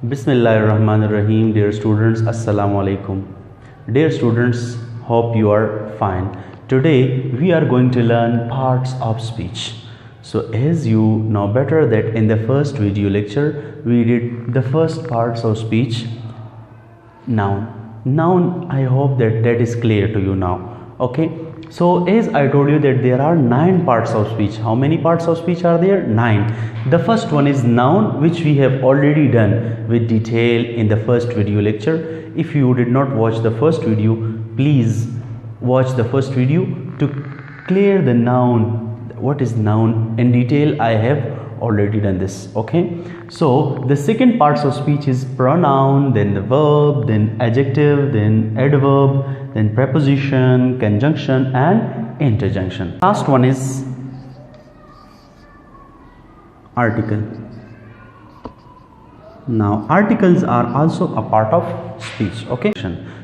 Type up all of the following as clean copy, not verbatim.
Bismillahirrahmanirrahim. Dear students, Assalamu alaikum. Dear students, hope you are fine. Today we are going to learn parts of speech. So as you know better that in the first video lecture we did the first parts of speech. Noun, I hope that is clear to you now. Okay, so as I told you that there are 9 parts of speech. How many parts of speech are there? 9. The first one is noun, which we have already done with detail in the first video lecture. If you did not watch the first video, please watch the first video to clear the noun. What is noun in detail? I have already done this. Okay, so the second parts of speech is pronoun, then the verb, then adjective, then adverb, then preposition, conjunction and interjunction. Last one is article. Now articles are also a part of speech. Okay,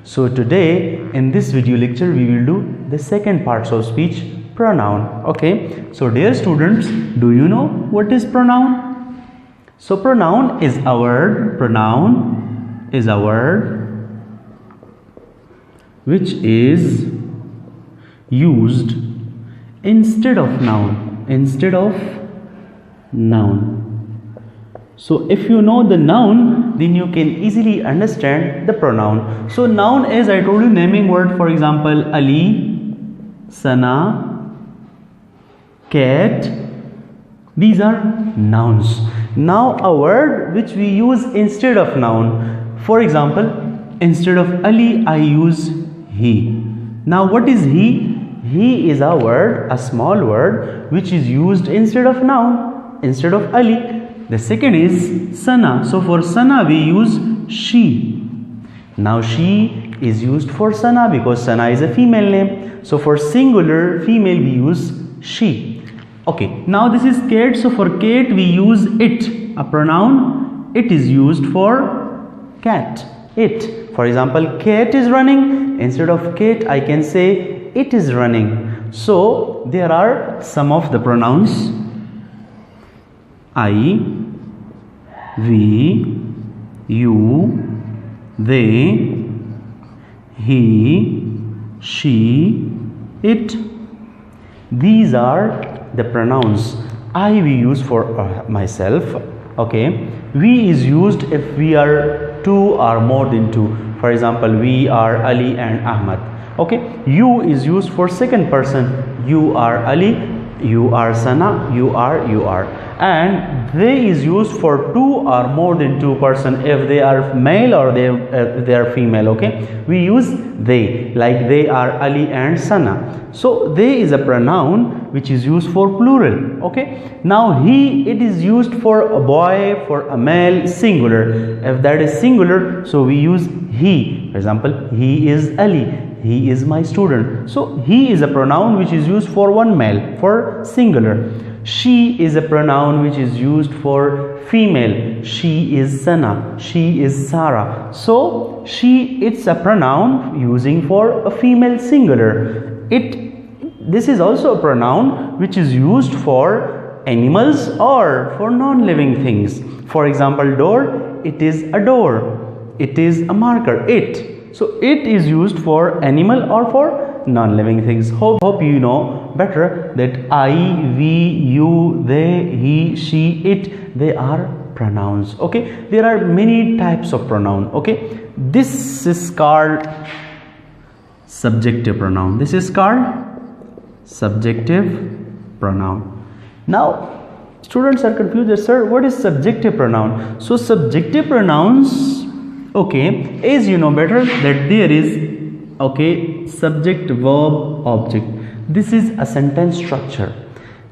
so today in this video lecture we will do the second parts of speech, pronoun. Okay, so dear students, do you know what is pronoun? So pronoun is a word which is used instead of noun. So if you know the noun, then you can easily understand the pronoun. So noun, as I told you, naming word, for example, Ali, Sana, cat, these are nouns. Now a word which we use instead of noun, for example, instead of Ali I use he. Now what is he? He is a word, a small word which is used instead of noun, instead of Ali. The second is Sana. So for Sana we use she. Now she is used for Sana because Sana is a female name. So for singular female we use she. Okay, now this is cat. So for cat we use it, a pronoun. It is used for cat, it. For example, cat is running. Instead of cat I can say it is running. So there are some of the pronouns: I, we, you, they, he, she, it. These are the pronouns. I we use for myself. Okay, we is used if we are 2 or more than 2. For example, we are Ali and Ahmad. Okay, you is used for second person. You are Ali, you are Sana, you are. And they is used for 2 or more than 2 person if they are male or they are female. Okay, we use they, like they are Ali and Sana. So they is a pronoun which is used for plural. Okay, now he, it is used for a boy, for a male, singular. If that is singular, so we use he. For example, he is Ali, he is my student. So he is a pronoun which is used for one male, for singular. She is a pronoun which is used for female. She is Sana, she is Sarah. So she, it's a pronoun using for a female singular. This is also a pronoun which is used for animals or for non-living things. For example, door, it is a door. It is a marker, it. So it is used for animal or for non-living things. Hope you know better that I, we, you, they, he, she, it, they are pronouns. Okay, there are many types of pronoun. Okay, this is called subjective pronoun. This is called subjective pronoun. Now students are confused, sir, what is subjective pronoun? So subjective pronouns, okay, as you know better that there is, okay, subject, verb, object. This is a sentence structure.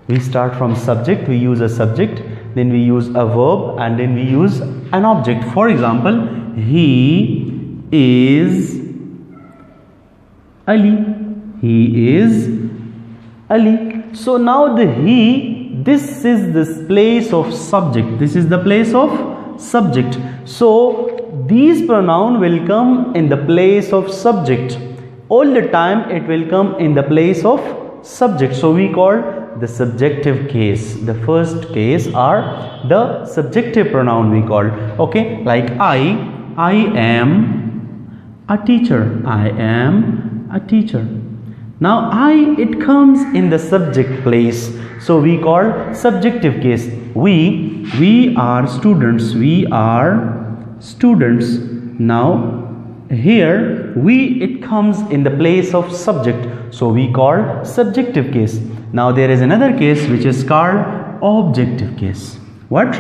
We start from subject, we use a subject, then we use a verb, and then we use an object. For example, he is Ali, he is Ali. So now the he, this is this place of subject, this is the place of subject. So these pronoun will come in the place of subject. All the time it will come in the place of subject. So we call the subjective case. The first case are the subjective pronoun we call. Okay, like I am a teacher. I am a teacher. Now it comes in the subject place, so we call subjective case. We are students. We are students. Now here it comes in the place of subject, so we call subjective case. Now there is another case which is called objective case. What?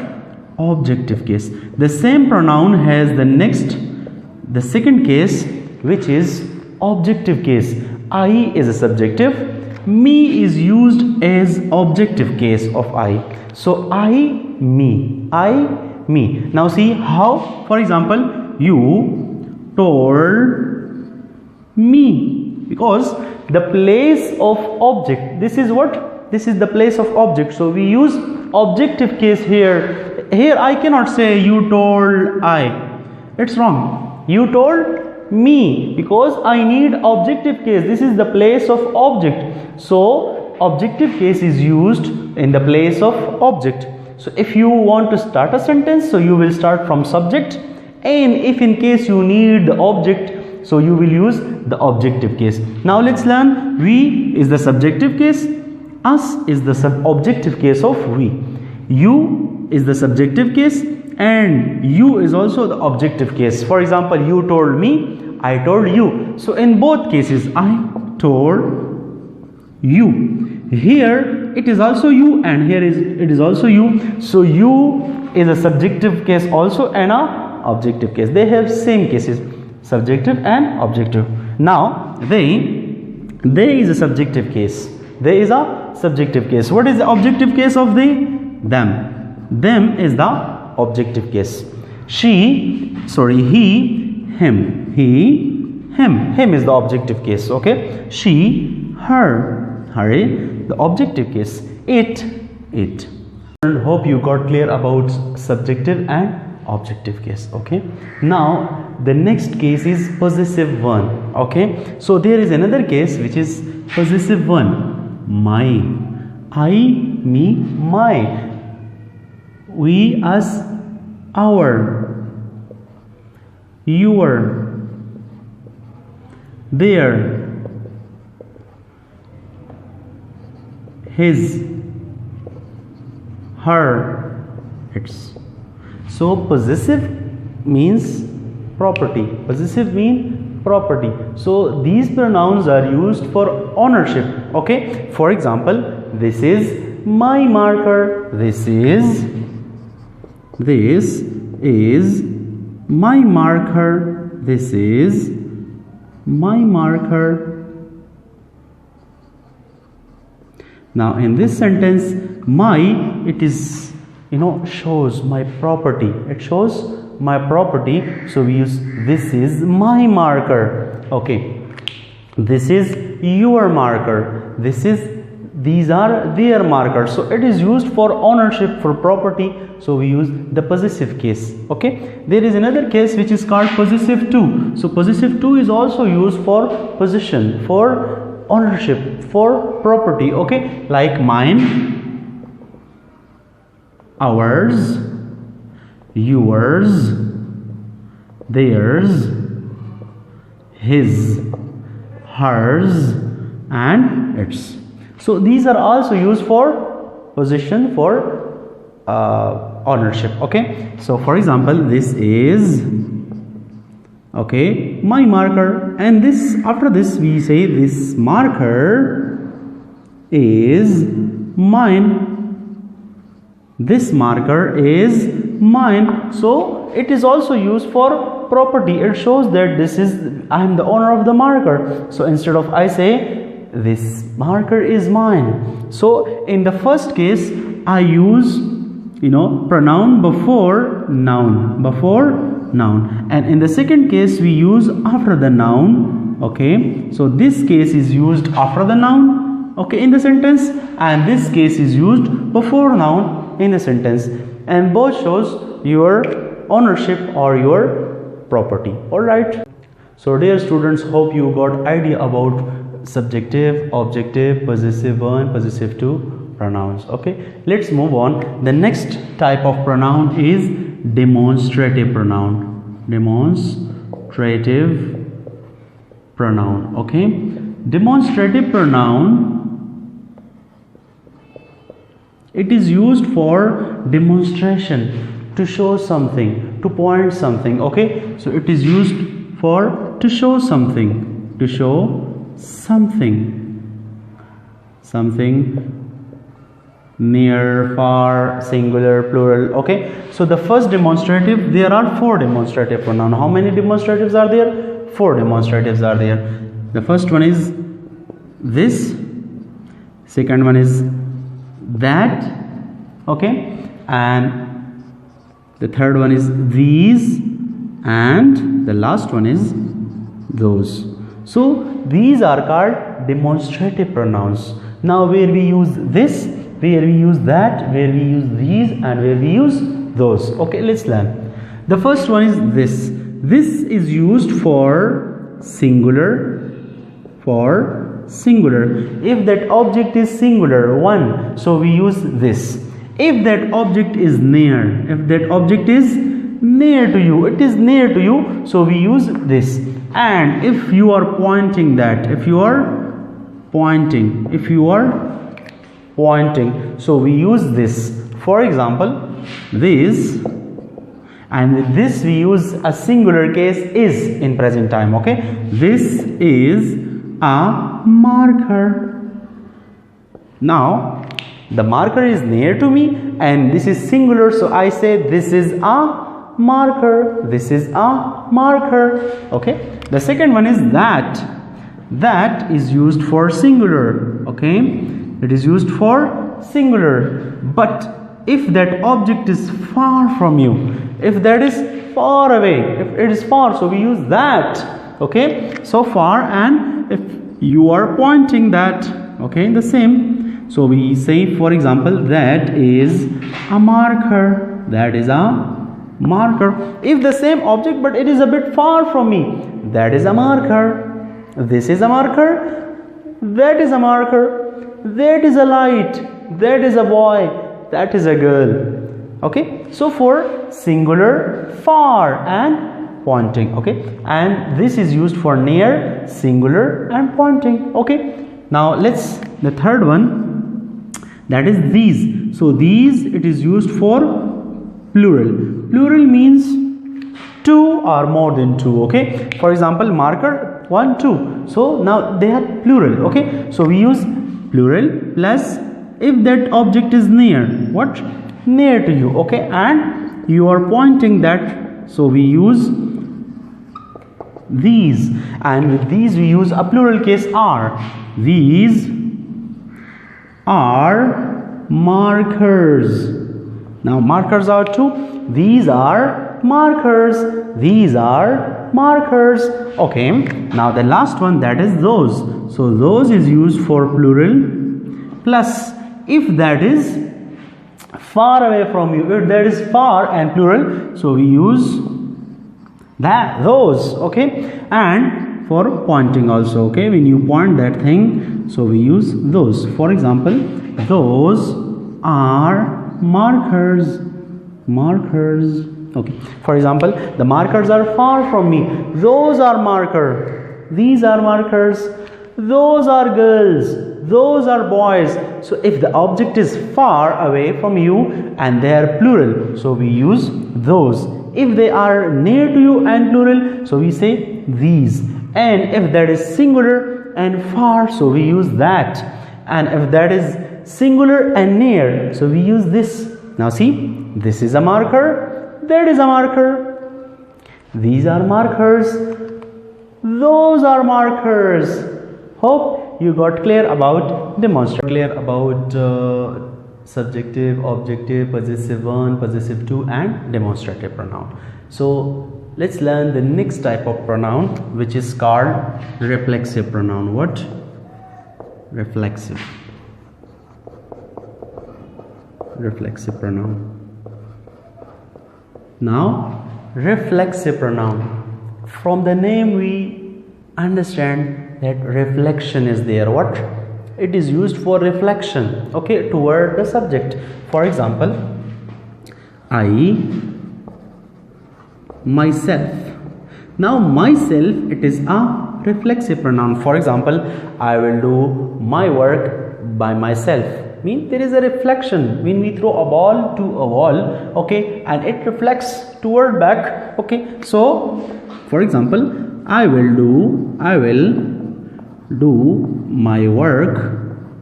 Objective case. The same pronoun has the second case, which is objective case. I is a subjective, me is used as objective case of I. So I, me. Now see how, for example, you told me, because the place of object, this is what? This is the place of object, so we use objective case here. Here I cannot say you told I. It's wrong. You told me, because I need objective case. This is the place of object, so objective case is used in the place of object. So if you want to start a sentence, so you will start from subject, and if in case you need the object, so you will use the objective case. Now let's learn. We is the subjective case, us is the objective case of we, you is the subjective case, and you is also the objective case. For example, you told me, I told you. So in both cases, I told you. Here it is also you, and here it is also you. So you is a subjective case also and a objective case. They have same cases, subjective and objective. Now they is a subjective case. There is a subjective case. What is the objective case of them? Them is the objective case. He, him. Him is the objective case. Okay. She, her the objective case. It. And hope you got clear about subjective and objective case. Okay. Now the next case is possessive one. Okay. So there is another case which is possessive one. My. I, me, my. We, us, our. Your. Their. His. Her. Its. So possessive means property. Possessive means property. So these pronouns are used for ownership. Okay. For example, this is my marker. This is my marker. This is my marker. Now in this sentence, my, it is, shows my property. It shows my property. So we use this is my marker. Okay. This is your marker. These are their markers. So it is used for ownership, for property. So we use the possessive case. Okay. There is another case which is called possessive two. So possessive two is also used for possession, for ownership, for property. Okay. Like mine, ours, yours, theirs, his, hers, and its. So these are also used for possession, for ownership. Okay. So for example, this is, okay, my marker, and this, after this we say this marker is mine. This marker is mine. So it is also used for property. It shows that this is, I am the owner of the marker. So instead of I say this marker is mine. So in the first case I use pronoun before noun, and in the second case we use after the noun. Okay. So this case is used after the noun, okay, in the sentence, and this case is used before noun in the sentence, and both shows your ownership or your property. All right. So dear students, hope you got idea about subjective, objective, possessive one, possessive two. pronouns. Okay, let's move on. The next type of pronoun is demonstrative pronoun. Demonstrative pronoun. Okay, demonstrative pronoun, it is used for demonstration, to show something, to point something. Okay, so it is used for to show something, to show something, something near, far, singular, plural. Okay, so the first demonstrative, there are 4 demonstrative pronoun. How many demonstratives are there? 4 demonstratives are there. The first one is this, second one is that, okay, and the third one is these, and the last one is those. So these are called demonstrative pronouns. Now where we use this, where we use that, where we use these, and where we use those. Okay, let's learn. The first one is this. This is used for singular, for singular. If that object is singular, one, so we use this. If that object is near, if that object is near to you, it is near to you, so we use this. And if you are pointing that, if you are pointing, so we use this. For example, this, and with this we use a singular case is in present time. Okay, this is a marker. Now the marker is near to me and this is singular, so I say this is a marker, this is a marker. Okay, the second one is that. That is used for singular. Okay, it is used for singular. But if that object is far from you, if that is far away, if it is far, so we use that. Okay, so far, and if you are pointing that, okay, the same, so we say, for example, that is a marker, that is a marker. If the same object but it is a bit far from me, that is a marker. This is a marker, that is a marker, that is a light, that is a boy, that is a girl. Okay, so for singular, far, and pointing. Okay, and this is used for near, singular, and pointing. Okay, now let's, the third one, that is these. So these, it is used for plural. Plural means 2 or more than 2. Okay, for example, marker 1, 2, so now they are plural. Okay, so we use plural plus if that object is near, what, near to you. Okay, and you are pointing that, so we use these, and with these we use a plural case are. These are markers. Now markers are 2, these are markers, these are markers. Okay, now the last one, that is those. So those is used for plural plus if that is far away from you, if that is far and plural, so we use that, those. Okay, and for pointing also. Okay, when you point that thing, so we use those. For example, those are markers, markers. Okay, for example, the markers are far from me, those are marker, these are markers, those are girls, those are boys. So if the object is far away from you and they are plural, so we use those. If they are near to you and plural, so we say these. And if that is singular and far, so we use that. And if that is singular and near, so we use this. Now see, this is a marker, that is a marker, these are markers, those are markers. Hope you got clear about demonstrative, clear about subjective, objective, possessive 1, possessive 2, and demonstrative pronoun. So let's learn the next type of pronoun, which is called reflexive pronoun. What? Reflexive. Reflexive pronoun. Now, reflexive pronoun. From the name we understand that reflection is there. What? it is used for reflection, okay, toward the subject. For example, I, myself. Now myself, it is a reflexive pronoun. For example, I will do my work by myself. Mean there is a reflection when we throw a ball to a wall, okay, and it reflects toward back, okay. So for example, I will do my work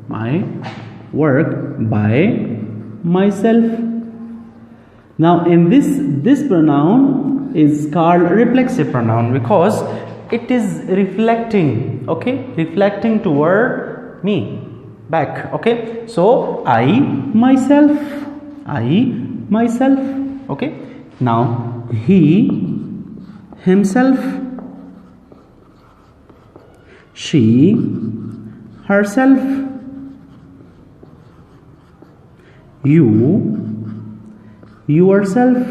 by myself. Now in this pronoun is called reflexive pronoun because it is reflecting, okay, reflecting toward me, back, okay. So I myself, okay. Now he, himself, she, herself, you, yourself.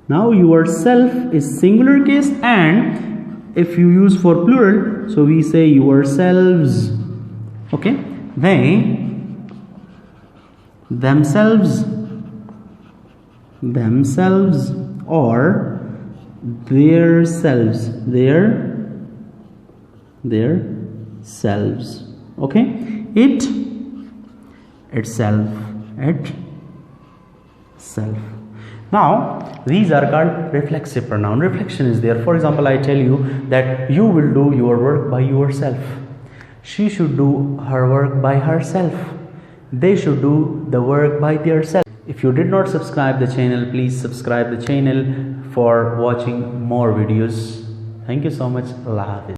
Now yourself is singular case, and if you use for plural, so we say yourselves, okay. They, themselves, or their selves, their selves, okay. It, itself, itself. Now these are called reflexive pronoun. Reflection is there. For example, I tell you that you will do your work by yourself, she should do her work by herself, they should do the work by themselves. If you did not subscribe the channel, please subscribe the channel for watching more videos. Thank you so much. Allah Hafiz.